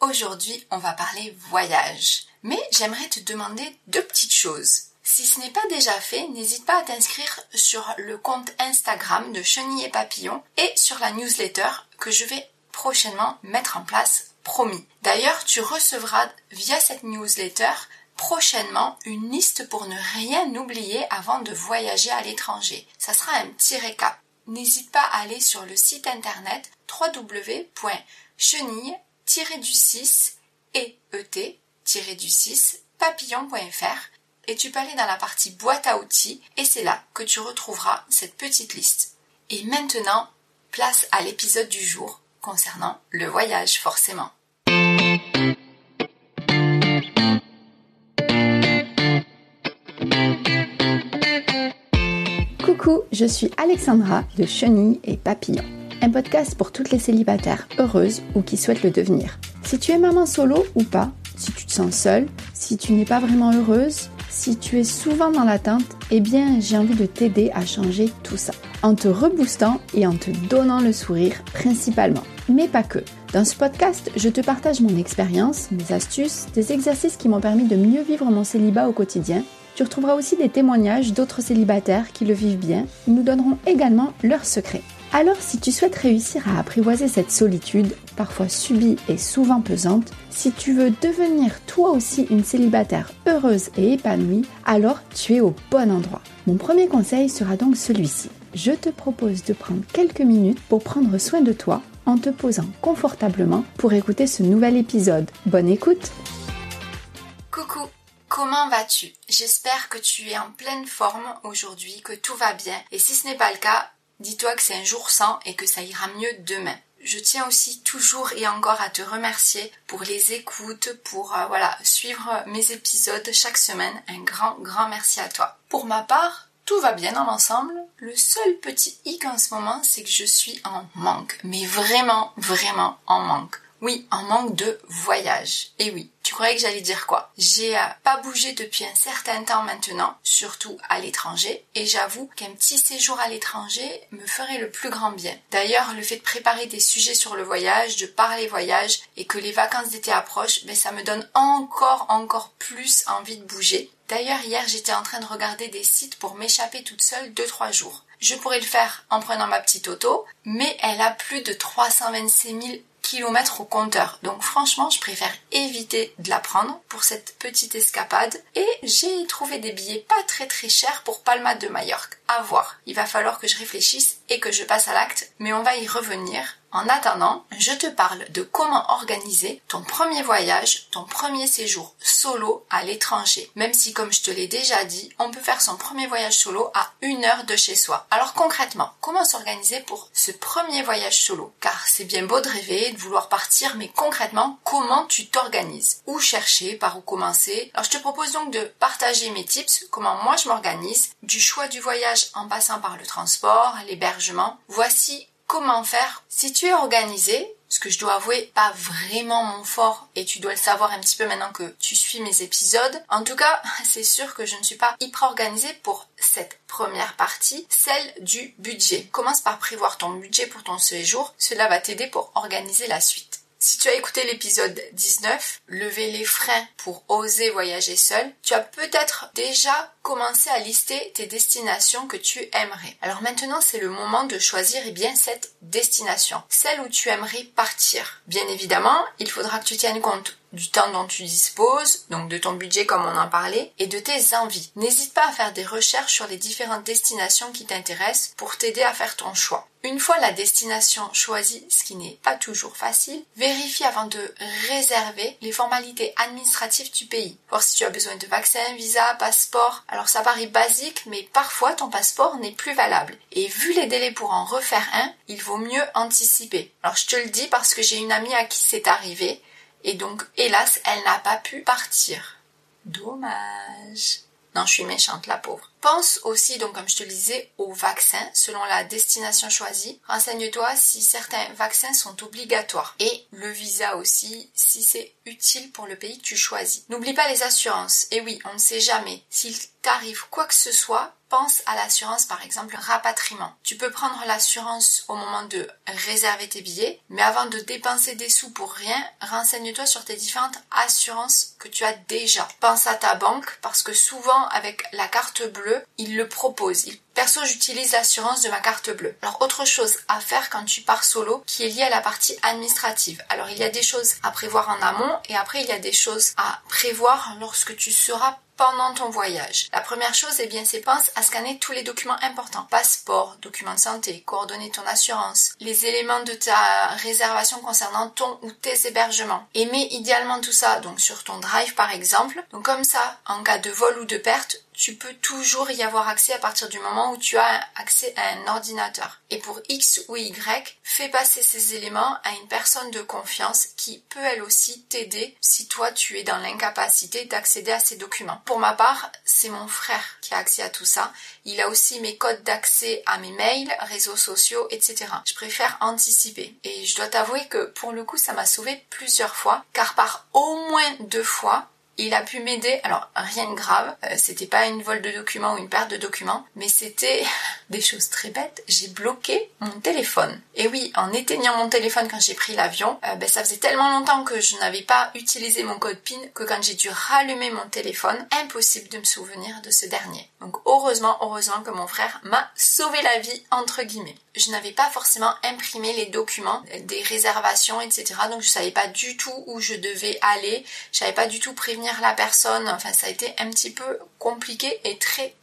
Aujourd'hui, on va parler voyage. Mais j'aimerais te demander deux petites choses. Si ce n'est pas déjà fait, n'hésite pas à t'inscrire sur le compte Instagram de Chenille et Papillon et sur la newsletter que je vais prochainement mettre en place, promis. D'ailleurs, tu recevras via cette newsletter prochainement une liste pour ne rien oublier avant de voyager à l'étranger. Ça sera un petit récap. N'hésite pas à aller sur le site internet www.chenille-papillon.fr et tu peux aller dans la partie boîte à outils et c'est là que tu retrouveras cette petite liste. Et maintenant, place à l'épisode du jour concernant le voyage forcément. Coucou, je suis Alexandra de Chenille et Papillon, un podcast pour toutes les célibataires heureuses ou qui souhaitent le devenir. Si tu es maman solo ou pas, si tu te sens seule, si tu n'es pas vraiment heureuse, si tu es souvent dans l'attente, eh bien j'ai envie de t'aider à changer tout ça, en te reboostant et en te donnant le sourire principalement, mais pas que. Dans ce podcast, je te partage mon expérience, mes astuces, des exercices qui m'ont permis de mieux vivre mon célibat au quotidien. Tu retrouveras aussi des témoignages d'autres célibataires qui le vivent bien. Ils nous donneront également leurs secrets. Alors, si tu souhaites réussir à apprivoiser cette solitude, parfois subie et souvent pesante, si tu veux devenir toi aussi une célibataire heureuse et épanouie, alors tu es au bon endroit. Mon premier conseil sera donc celui-ci. Je te propose de prendre quelques minutes pour prendre soin de toi en te posant confortablement pour écouter ce nouvel épisode. Bonne écoute! Coucou! Comment vas-tu? J'espère que tu es en pleine forme aujourd'hui, que tout va bien. Et si ce n'est pas le cas, dis-toi que c'est un jour sans et que ça ira mieux demain. Je tiens aussi toujours et encore à te remercier pour les écoutes, pour suivre mes épisodes chaque semaine. Un grand merci à toi. Pour ma part, tout va bien dans l'ensemble. Le seul petit hic en ce moment, c'est que je suis en manque. Mais vraiment en manque. Oui, en manque de voyage. Et oui, tu croyais que j'allais dire quoi? J'ai pas bougé depuis un certain temps maintenant, surtout à l'étranger, et j'avoue qu'un petit séjour à l'étranger me ferait le plus grand bien. D'ailleurs, le fait de préparer des sujets sur le voyage, de parler voyage, et que les vacances d'été approchent, ça me donne encore plus envie de bouger. D'ailleurs, hier, j'étais en train de regarder des sites pour m'échapper toute seule 2-3 jours. Je pourrais le faire en prenant ma petite auto, mais elle a plus de 326 000 kilomètres au compteur. Donc franchement, je préfère éviter de la prendre pour cette petite escapade. Et j'ai trouvé des billets pas très chers pour Palma de Majorque. À voir. Il va falloir que je réfléchisse et que je passe à l'acte, mais on va y revenir. En attendant, je te parle de comment organiser ton premier voyage, ton premier séjour solo à l'étranger. Même si, comme je te l'ai déjà dit, on peut faire son premier voyage solo à 1 heure de chez soi. Alors concrètement, comment s'organiser pour ce premier voyage solo? Car c'est bien beau de rêver, de vouloir partir, mais concrètement, comment tu t'organises? Où chercher? Par où commencer? Alors je te propose donc de partager mes tips, comment moi je m'organise, du choix du voyage en passant par le transport, l'hébergement. Voici comment faire si tu es organisé, ce que je dois avouer pas vraiment mon fort et tu dois le savoir un petit peu maintenant que tu suis mes épisodes. En tout cas, c'est sûr que je ne suis pas hyper organisée pour cette première partie, celle du budget. Commence par prévoir ton budget pour ton séjour, cela va t'aider pour organiser la suite. Si tu as écouté l'épisode 19, lever les freins pour oser voyager seul, tu as peut-être déjà commencé à lister tes destinations que tu aimerais. Alors maintenant, c'est le moment de choisir cette destination, celle où tu aimerais partir. Bien évidemment, il faudra que tu tiennes compte du temps dont tu disposes, donc de ton budget comme on en parlait, et de tes envies. N'hésite pas à faire des recherches sur les différentes destinations qui t'intéressent pour t'aider à faire ton choix. Une fois la destination choisie, ce qui n'est pas toujours facile, vérifie avant de réserver les formalités administratives du pays. Voir si tu as besoin de vaccin, visa, passeport. Alors ça paraît basique, mais parfois ton passeport n'est plus valable. Et vu les délais pour en refaire un, il vaut mieux anticiper. Alors je te le dis parce que j'ai une amie à qui c'est arrivé, et donc hélas, elle n'a pas pu partir. Dommage. Non, je suis méchante, la pauvre. Pense aussi, donc comme je te le disais, aux vaccins selon la destination choisie. Renseigne-toi si certains vaccins sont obligatoires et le visa aussi si c'est utile pour le pays que tu choisis. N'oublie pas les assurances. Et oui, on ne sait jamais. S'il t'arrive quoi que ce soit, pense à l'assurance par exemple rapatriement. Tu peux prendre l'assurance au moment de réserver tes billets, mais avant de dépenser des sous pour rien, renseigne-toi sur tes différentes assurances que tu as déjà. Pense à ta banque parce que souvent avec la carte bleue, ils le proposent. Perso, j'utilise l'assurance de ma carte bleue. Alors, autre chose à faire quand tu pars solo qui est liée à la partie administrative. Alors, il y a des choses à prévoir en amont et après, il y a des choses à prévoir lorsque tu seras pendant ton voyage. La première chose, c'est pense à scanner tous les documents importants. Passeport, documents de santé, coordonnées de ton assurance, les éléments de ta réservation concernant ton ou tes hébergements. Et mets idéalement tout ça donc sur ton drive par exemple. Donc comme ça, en cas de vol ou de perte, tu peux toujours y avoir accès à partir du moment où tu as accès à un ordinateur. Et pour X ou Y, fais passer ces éléments à une personne de confiance qui peut elle aussi t'aider si toi tu es dans l'incapacité d'accéder à ces documents. Pour ma part, c'est mon frère qui a accès à tout ça. Il a aussi mes codes d'accès à mes mails, réseaux sociaux, etc. Je préfère anticiper. Et je dois t'avouer que pour le coup, ça m'a sauvé plusieurs fois, car par au moins 2 fois, il a pu m'aider, alors rien de grave, c'était pas une vol de documents ou une perte de documents, mais c'était des choses très bêtes, j'ai bloqué mon téléphone. Et oui, en éteignant mon téléphone quand j'ai pris l'avion, ça faisait tellement longtemps que je n'avais pas utilisé mon code PIN que quand j'ai dû rallumer mon téléphone, impossible de me souvenir de ce dernier. Donc heureusement que mon frère m'a sauvé la vie, entre guillemets. Je n'avais pas forcément imprimé les documents, des réservations, etc. Donc je savais pas du tout où je devais aller, je savais pas du tout prévenir la personne, enfin ça a été un petit peu compliqué et très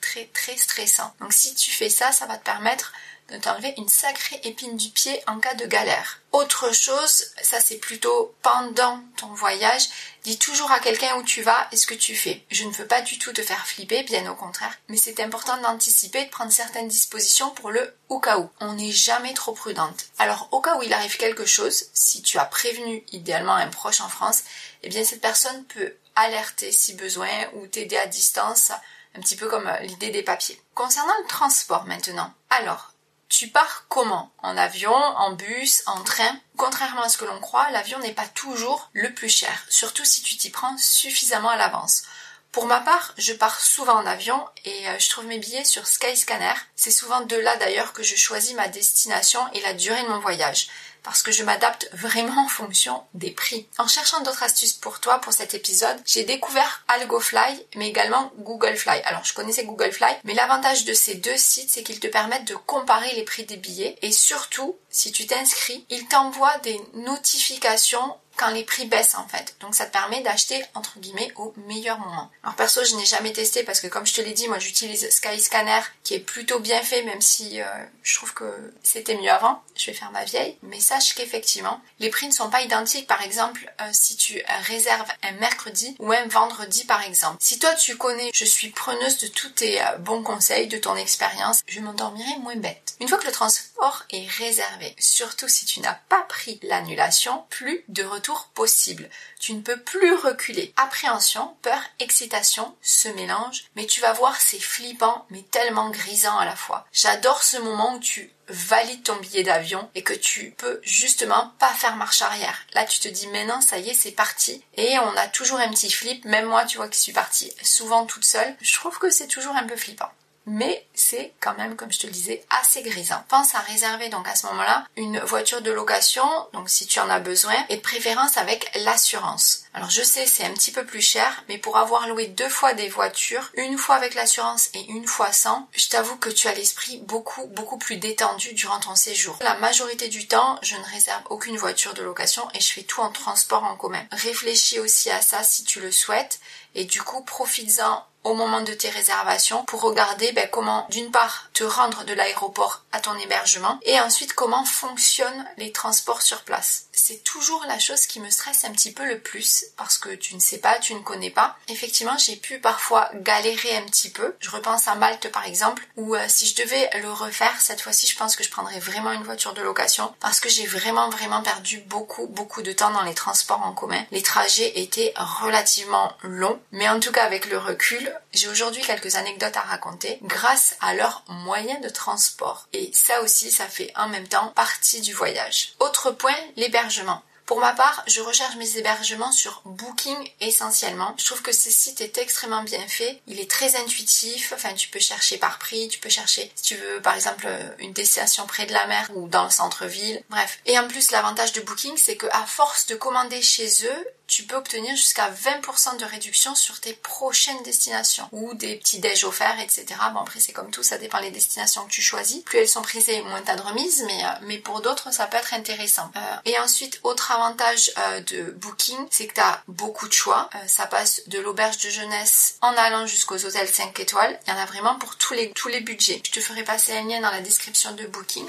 stressant. Donc si tu fais ça, ça va te permettre de t'enlever une sacrée épine du pied en cas de galère. Autre chose, ça c'est plutôt pendant ton voyage, dis toujours à quelqu'un où tu vas et ce que tu fais. Je ne veux pas du tout te faire flipper, bien au contraire, mais c'est important d'anticiper, de prendre certaines dispositions pour le au cas où. On n'est jamais trop prudente. Alors au cas où il arrive quelque chose, si tu as prévenu idéalement un proche en France, cette personne peut alerter si besoin ou t'aider à distance, un petit peu comme l'idée des papiers. Concernant le transport maintenant, alors, tu pars comment? En avion, en bus, en train? Contrairement à ce que l'on croit, l'avion n'est pas toujours le plus cher, surtout si tu t'y prends suffisamment à l'avance. Pour ma part, je pars souvent en avion et je trouve mes billets sur Skyscanner. C'est souvent de là d'ailleurs que je choisis ma destination et la durée de mon voyage, parce que je m'adapte vraiment en fonction des prix. En cherchant d'autres astuces pour toi pour cet épisode, j'ai découvert Algofly, mais également Google Fly. Alors je connaissais Google Fly, mais l'avantage de ces 2 sites, c'est qu'ils te permettent de comparer les prix des billets et surtout, si tu t'inscris, ils t'envoient des notifications quand les prix baissent en fait. Donc ça te permet d'acheter entre guillemets au meilleur moment. Alors perso, je n'ai jamais testé parce que comme je te l'ai dit, moi j'utilise Skyscanner qui est plutôt bien fait, même si je trouve que c'était mieux avant. Je vais faire ma vieille. Mais sache qu'effectivement, les prix ne sont pas identiques. Par exemple, si tu réserves un mercredi ou un vendredi par exemple. Si toi tu connais, je suis preneuse de tous tes bons conseils, de ton expérience, je m'endormirai moins bête. Une fois que le transport est réservé, surtout si tu n'as pas pris l'annulation, plus de retour possible. Tu ne peux plus reculer. Appréhension, peur, excitation se mélangent, mais tu vas voir, c'est flippant, mais tellement grisant à la fois. J'adore ce moment où tu valides ton billet d'avion et que tu peux justement pas faire marche arrière. Là, tu te dis, mais non, ça y est, c'est parti. Et on a toujours un petit flip. Même moi, tu vois, qui suis partie souvent toute seule. Je trouve que c'est toujours un peu flippant. Mais c'est quand même, comme je te le disais, assez grisant. Pense à réserver donc à ce moment-là une voiture de location, donc si tu en as besoin, et de préférence avec l'assurance. Alors je sais, c'est un petit peu plus cher, mais pour avoir loué 2 fois des voitures, une fois avec l'assurance et une fois sans, je t'avoue que tu as l'esprit beaucoup plus détendu durant ton séjour. La majorité du temps, je ne réserve aucune voiture de location et je fais tout en transport en commun. Réfléchis aussi à ça si tu le souhaites et du coup profites-en au moment de tes réservations pour regarder comment d'une part te rendre de l'aéroport à ton hébergement et ensuite comment fonctionnent les transports sur place. C'est toujours la chose qui me stresse un petit peu le plus parce que tu ne sais pas, tu ne connais pas. Effectivement, j'ai pu parfois galérer un petit peu. Je repense à Malte par exemple où si je devais le refaire cette fois-ci, je pense que je prendrais vraiment une voiture de location parce que j'ai vraiment perdu beaucoup de temps dans les transports en commun. Les trajets étaient relativement longs, mais en tout cas avec le recul, j'ai aujourd'hui quelques anecdotes à raconter grâce à leurs moyens de transport. Et ça aussi, ça fait en même temps partie du voyage. Autre point, l'hébergement. Pour ma part, je recherche mes hébergements sur Booking essentiellement. Je trouve que ce site est extrêmement bien fait. Il est très intuitif. Enfin, tu peux chercher par prix, tu peux chercher si tu veux par exemple une destination près de la mer ou dans le centre-ville. Bref. Et en plus, l'avantage de Booking, c'est que à force de commander chez eux, tu peux obtenir jusqu'à 20% de réduction sur tes prochaines destinations ou des petits déj offerts, etc. Bon, après, c'est comme tout, ça dépend des destinations que tu choisis. Plus elles sont prisées, moins t'as de remise, mais pour d'autres, ça peut être intéressant. Et ensuite, autre avantage de Booking, c'est que t'as beaucoup de choix. Ça passe de l'auberge de jeunesse en allant jusqu'aux hôtels 5 étoiles. Il y en a vraiment pour tous les budgets. Je te ferai passer un lien dans la description de Booking.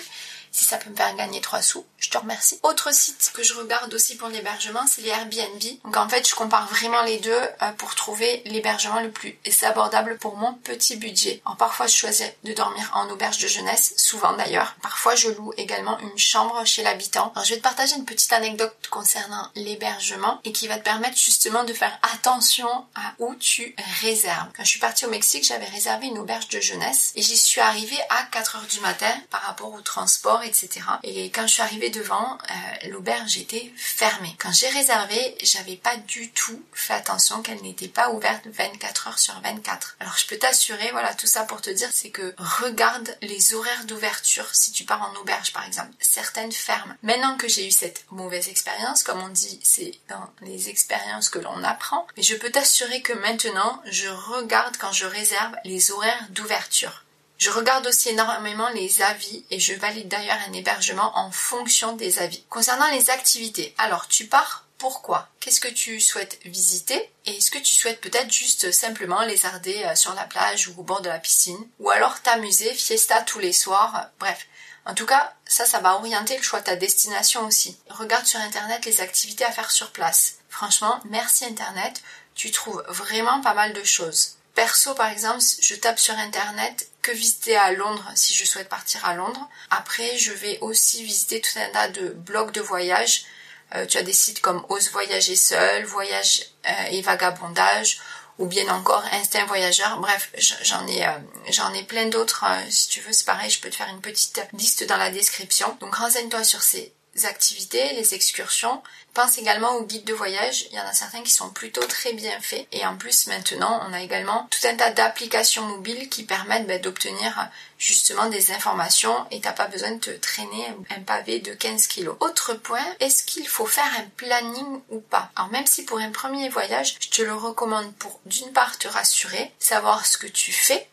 Si ça peut me faire gagner 3 sous, je te remercie. Autre site que je regarde aussi pour l'hébergement, c'est les Airbnb. Donc en fait, je compare vraiment les deux pour trouver l'hébergement le plus abordable pour mon petit budget. Alors parfois, je choisis de dormir en auberge de jeunesse, souvent d'ailleurs. Parfois, je loue également une chambre chez l'habitant. Alors je vais te partager une petite anecdote concernant l'hébergement et qui va te permettre justement de faire attention à où tu réserves. Quand je suis partie au Mexique, j'avais réservé une auberge de jeunesse et j'y suis arrivée à 4h du matin par rapport au transport, etc. Et quand je suis arrivée devant, l'auberge était fermée. Quand j'ai réservé, j'avais pas du tout fait attention qu'elle n'était pas ouverte 24 heures sur 24. Alors je peux t'assurer, voilà, tout ça pour te dire, c'est que regarde les horaires d'ouverture si tu pars en auberge par exemple. Certaines ferment. Maintenant que j'ai eu cette mauvaise expérience, comme on dit, c'est dans les expériences que l'on apprend, mais je peux t'assurer que maintenant, je regarde quand je réserve les horaires d'ouverture. Je regarde aussi énormément les avis et je valide d'ailleurs un hébergement en fonction des avis. Concernant les activités, alors tu pars pourquoi? Qu'est-ce que tu souhaites visiter? Et est-ce que tu souhaites peut-être juste simplement lézarder sur la plage ou au bord de la piscine? Ou alors t'amuser, fiesta tous les soirs, bref. En tout cas, ça va orienter le choix de ta destination aussi. Regarde sur internet les activités à faire sur place. Franchement, merci internet, tu trouves vraiment pas mal de choses. Perso, par exemple, je tape sur internet que visiter à Londres si je souhaite partir à Londres. Après, je vais aussi visiter tout un tas de blogs de voyage. Tu as des sites comme Ose voyager seul, Voyage et vagabondage, ou bien encore Instinct voyageur. Bref, j'en ai plein d'autres. Si tu veux, c'est pareil, je peux te faire une petite liste dans la description. Donc renseigne-toi sur ces activités, les excursions. Pense également aux guides de voyage, il y en a certains qui sont plutôt très bien faits et en plus maintenant on a également tout un tas d'applications mobiles qui permettent d'obtenir justement des informations et t'as pas besoin de te traîner un pavé de 15 kilos. Autre point, est-ce qu'il faut faire un planning ou pas? Alors même si pour un premier voyage, je te le recommande pour d'une part te rassurer, savoir ce que tu fais,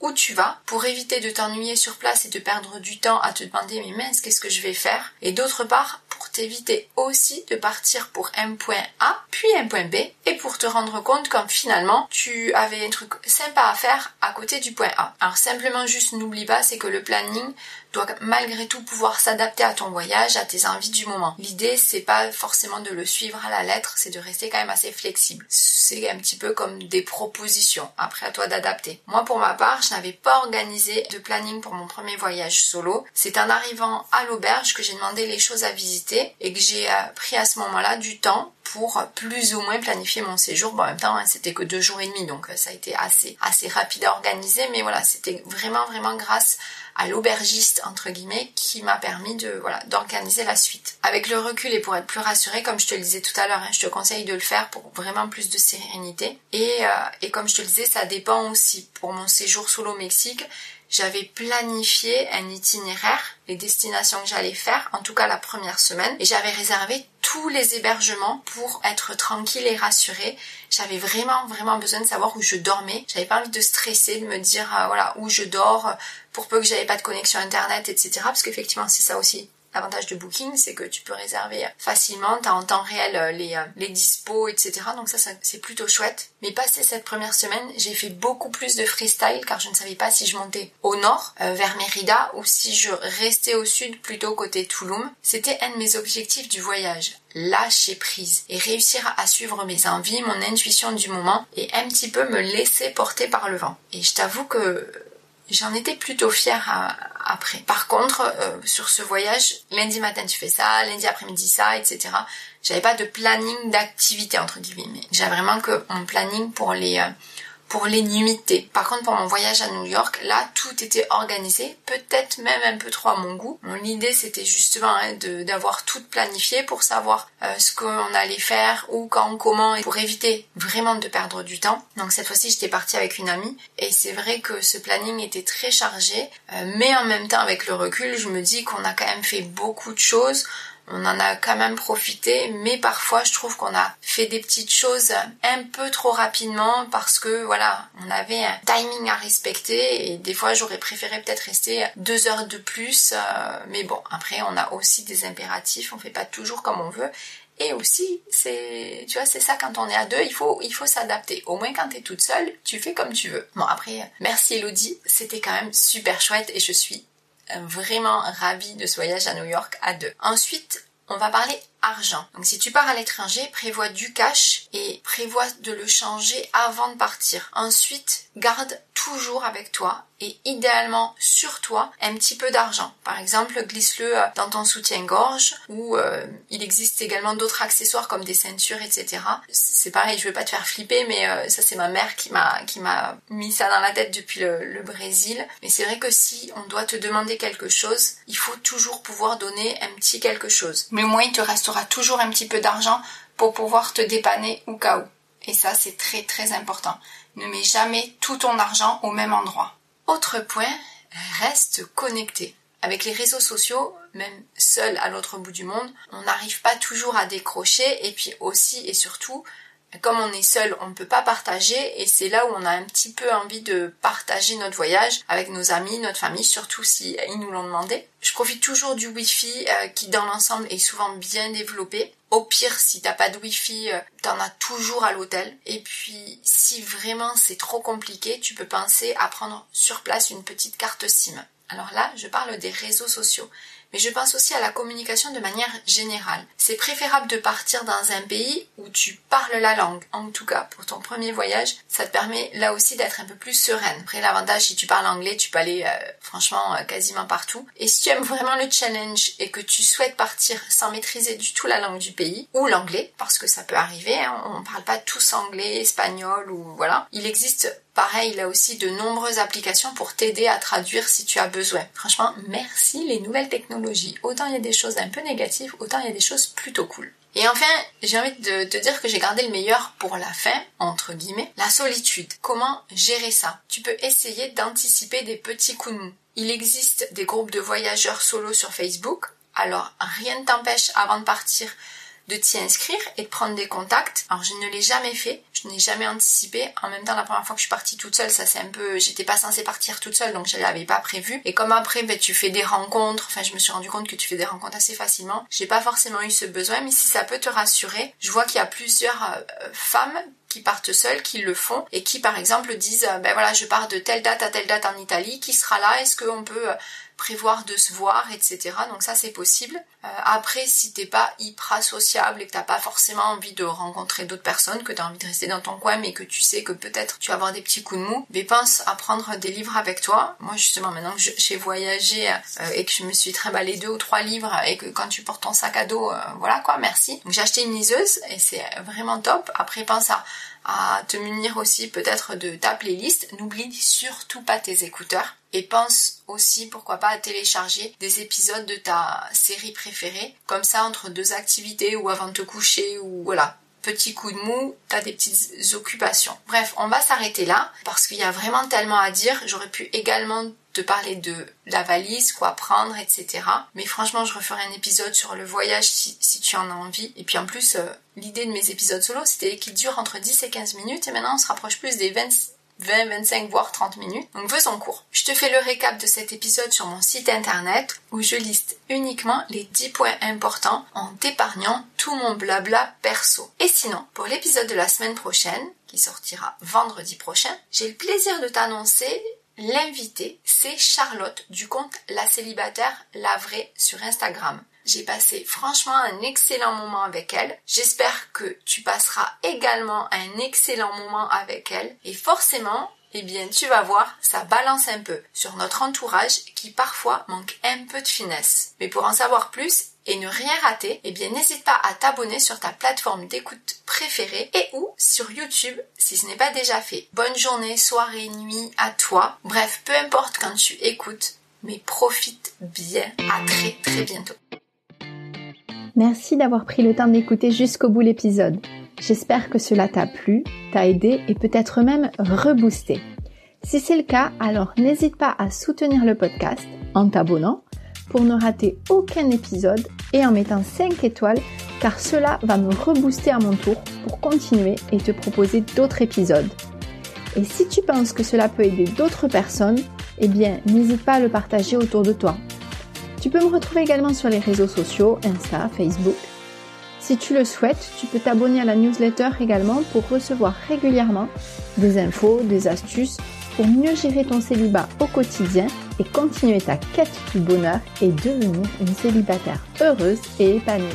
où tu vas, pour éviter de t'ennuyer sur place et de perdre du temps à te demander mais mince, qu'est-ce que je vais faire? Et d'autre part, pour t'éviter aussi de partir pour un point A, puis un point B, et pour te rendre compte comme finalement tu avais un truc sympa à faire à côté du point A. Alors simplement juste n'oublie pas, c'est que le planning doit malgré tout pouvoir s'adapter à ton voyage, à tes envies du moment. L'idée, c'est pas forcément de le suivre à la lettre, c'est de rester quand même assez flexible. C'est un petit peu comme des propositions, après à toi d'adapter. Moi, pour ma part, je n'avais pas organisé de planning pour mon premier voyage solo. C'est en arrivant à l'auberge que j'ai demandé les choses à visiter et que j'ai pris à ce moment-là du temps pour plus ou moins planifier mon séjour. Bon, en même temps, c'était que 2 jours et demi, donc ça a été assez rapide à organiser, mais voilà, c'était vraiment grâce à l'aubergiste entre guillemets qui m'a permis d'organiser la suite. Avec le recul et pour être plus rassurée, comme je te le disais tout à l'heure, je te conseille de le faire pour vraiment plus de sérénité. Et comme je te le disais, ça dépend aussi. Pour mon séjour solo au Mexique, j'avais planifié un itinéraire, les destinations que j'allais faire, en tout cas la première semaine, et j'avais réservé tous les hébergements pour être tranquille et rassurée. J'avais vraiment besoin de savoir où je dormais. J'avais pas envie de stresser, de me dire où je dors, pour peu que j'avais pas de connexion internet, etc. Parce qu'effectivement c'est ça aussi. L'avantage de Booking, c'est que tu peux réserver facilement, t'as en temps réel les dispos, etc. Donc ça c'est plutôt chouette. Mais passé cette première semaine, j'ai fait beaucoup plus de freestyle car je ne savais pas si je montais au nord, vers Mérida, ou si je restais au sud, plutôt côté Tulum. C'était un de mes objectifs du voyage. Lâcher prise et réussir à suivre mes envies, mon intuition du moment et un petit peu me laisser porter par le vent. Et je t'avoue que j'en étais plutôt fière après. Par contre, sur ce voyage, lundi matin tu fais ça, lundi après-midi ça, etc. J'avais pas de planning d'activité entre guillemets. J'avais vraiment que mon planning pour pour les nuitées. Par contre, pour mon voyage à New York, là, tout était organisé, peut-être même un peu trop à mon goût. Bon, l'idée, c'était justement d'avoir tout planifié pour savoir ce qu'on allait faire, où, quand, comment, et pour éviter vraiment de perdre du temps. Donc cette fois-ci, j'étais partie avec une amie, et c'est vrai que ce planning était très chargé, mais en même temps, avec le recul, je me dis qu'on a quand même fait beaucoup de choses. On en a quand même profité, mais parfois je trouve qu'on a fait des petites choses un peu trop rapidement parce que voilà, on avait un timing à respecter et des fois j'aurais préféré peut-être rester 2 heures de plus, mais bon, après on a aussi des impératifs, on fait pas toujours comme on veut. Et aussi, c'est ça, quand on est à deux, il faut s'adapter. Au moins quand t'es toute seule, tu fais comme tu veux. Bon, après, merci Elodie, c'était quand même super chouette et je suis vraiment ravie de ce voyage à New York à deux. Ensuite, on va parler argent. Donc si tu pars à l'étranger, prévois du cash et prévois de le changer avant de partir. Ensuite, garde toujours avec toi et idéalement sur toi un petit peu d'argent. Par exemple, glisse-le dans ton soutien-gorge ou il existe également d'autres accessoires comme des ceintures, etc. C'est pareil, je veux pas te faire flipper, mais ça c'est ma mère qui m'a mis ça dans la tête depuis le Brésil. Mais c'est vrai que si on doit te demander quelque chose, il faut toujours pouvoir donner un petit quelque chose. Mais au moins il te restera toujours un petit peu d'argent pour pouvoir te dépanner au cas où. Et ça, c'est très très important. Ne mets jamais tout ton argent au même endroit. Autre point, reste connecté. Avec les réseaux sociaux, même seul à l'autre bout du monde, on n'arrive pas toujours à décrocher et puis aussi et surtout, comme on est seul, on ne peut pas partager et c'est là où on a un petit peu envie de partager notre voyage avec nos amis, notre famille, surtout si ils nous l'ont demandé. Je profite toujours du Wi-Fi qui dans l'ensemble est souvent bien développé. Au pire, si t'as pas de Wi-Fi, t'en as toujours à l'hôtel. Et puis, si vraiment c'est trop compliqué, tu peux penser à prendre sur place une petite carte SIM. Alors là, je parle des réseaux sociaux. Mais je pense aussi à la communication de manière générale. C'est préférable de partir dans un pays où tu parles la langue. En tout cas, pour ton premier voyage, ça te permet là aussi d'être un peu plus sereine. Après, l'avantage, si tu parles anglais, tu peux aller franchement quasiment partout. Et si tu aimes vraiment le challenge et que tu souhaites partir sans maîtriser du tout la langue du pays, ou l'anglais, parce que ça peut arriver, hein, on parle pas tous anglais, espagnol ou voilà. Il existe pareil, là aussi, de nombreuses applications pour t'aider à traduire si tu as besoin. Franchement, merci les nouvelles technologies. Autant il y a des choses un peu négatives, autant il y a des choses plutôt cool. Et enfin, j'ai envie de te dire que j'ai gardé le meilleur pour la fin, entre guillemets, la solitude. Comment gérer ça? Tu peux essayer d'anticiper des petits coups de mou. Il existe des groupes de voyageurs solo sur Facebook, alors rien ne t'empêche avant de partir de t'y inscrire et de prendre des contacts. Alors je ne l'ai jamais fait, je n'ai jamais anticipé. En même temps, la première fois que je suis partie toute seule, ça c'est un peu... J'étais pas censée partir toute seule, donc je l'avais pas prévu. Et comme après, tu fais des rencontres, enfin je me suis rendu compte que tu fais des rencontres assez facilement. J'ai pas forcément eu ce besoin, mais si ça peut te rassurer, je vois qu'il y a plusieurs femmes qui partent seules, qui le font, et qui par exemple disent, voilà, je pars de telle date à telle date en Italie, qui sera là, est-ce qu'on peut prévoir de se voir, etc. Donc ça c'est possible. Après, si t'es pas hyper sociable et que t'as pas forcément envie de rencontrer d'autres personnes, que t'as envie de rester dans ton coin, mais que tu sais que peut-être tu vas avoir des petits coups de mou, mais pense à prendre des livres avec toi. Moi justement, maintenant que j'ai voyagé et que je me suis trimballé 2 ou 3 livres et que quand tu portes ton sac à dos, voilà quoi, merci. Donc j'ai acheté une liseuse et c'est vraiment top. Après, pense à te munir aussi peut-être de ta playlist. N'oublie surtout pas tes écouteurs. Et pense aussi, pourquoi pas, à télécharger des épisodes de ta série préférée. Comme ça, entre 2 activités ou avant de te coucher ou voilà. Petit coup de mou, t'as des petites occupations. Bref, on va s'arrêter là parce qu'il y a vraiment tellement à dire. J'aurais pu également te parler de la valise, quoi prendre, etc. Mais franchement, je referai un épisode sur le voyage si tu en as envie. Et puis en plus, l'idée de mes épisodes solo, c'était qu'ils durent entre 10 et 15 minutes. Et maintenant, on se rapproche plus des 20, 25, voire 30 minutes. Donc faisons court. Je te fais le récap de cet épisode sur mon site internet où je liste uniquement les 10 points importants en t'épargnant tout mon blabla perso. Et sinon, pour l'épisode de la semaine prochaine, qui sortira vendredi prochain, j'ai le plaisir de t'annoncer l'invitée, c'est Charlotte du compte La Célibataire, la vraie sur Instagram. J'ai passé franchement un excellent moment avec elle. J'espère que tu passeras également un excellent moment avec elle. Et forcément, tu vas voir, ça balance un peu sur notre entourage qui parfois manque un peu de finesse. Mais pour en savoir plus, et ne rien rater, eh bien n'hésite pas à t'abonner sur ta plateforme d'écoute préférée et ou sur YouTube si ce n'est pas déjà fait. Bonne journée, soirée, nuit à toi. Bref, peu importe quand tu écoutes, mais profite bien. À très très bientôt. Merci d'avoir pris le temps d'écouter jusqu'au bout l'épisode. J'espère que cela t'a plu, t'a aidé et peut-être même reboosté. Si c'est le cas, alors n'hésite pas à soutenir le podcast en t'abonnant pour ne rater aucun épisode et en mettant 5 étoiles car cela va me rebooster à mon tour pour continuer et te proposer d'autres épisodes. Et si tu penses que cela peut aider d'autres personnes, eh bien n'hésite pas à le partager autour de toi. Tu peux me retrouver également sur les réseaux sociaux, Insta, Facebook. Si tu le souhaites, tu peux t'abonner à la newsletter également pour recevoir régulièrement des infos, des astuces pour mieux gérer ton célibat au quotidien et continuer ta quête du bonheur et devenir une célibataire heureuse et épanouie.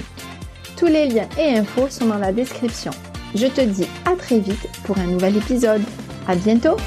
Tous les liens et infos sont dans la description. Je te dis à très vite pour un nouvel épisode. À bientôt!